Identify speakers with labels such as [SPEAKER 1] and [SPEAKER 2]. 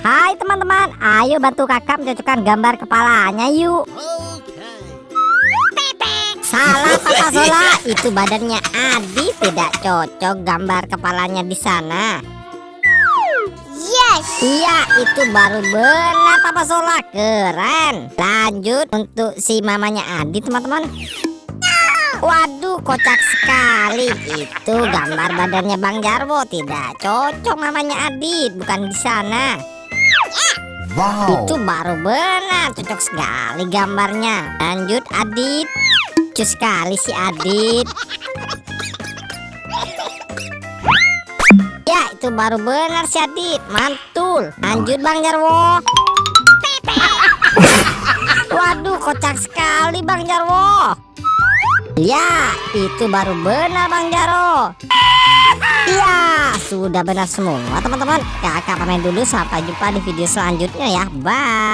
[SPEAKER 1] Hai teman-teman, ayo bantu kakak mencocokkan gambar kepalanya yuk. Salah Papa Zola, itu badannya Adi, tidak cocok gambar kepalanya di sana.
[SPEAKER 2] Yes.
[SPEAKER 1] Iya, itu baru benar Papa Zola, keren. Lanjut untuk si mamanya Adi teman-teman. Waduh, kocak sekali. Itu gambar badannya Bang Jarwo, tidak cocok mamanya Adit, bukan di sana.
[SPEAKER 3] Wow.
[SPEAKER 1] Itu baru benar, cocok sekali gambarnya. Lanjut Adit. Lucu sekali si Adit. Ya, itu baru benar si Adit, mantul. Lanjut Bang Jarwo. Waduh, kocak sekali Bang Jarwo. Ya, itu baru benar Bang Jarwo. Iya, sudah benar semua teman-teman. Kakak pamit dulu, sampai jumpa di video selanjutnya ya. Bye.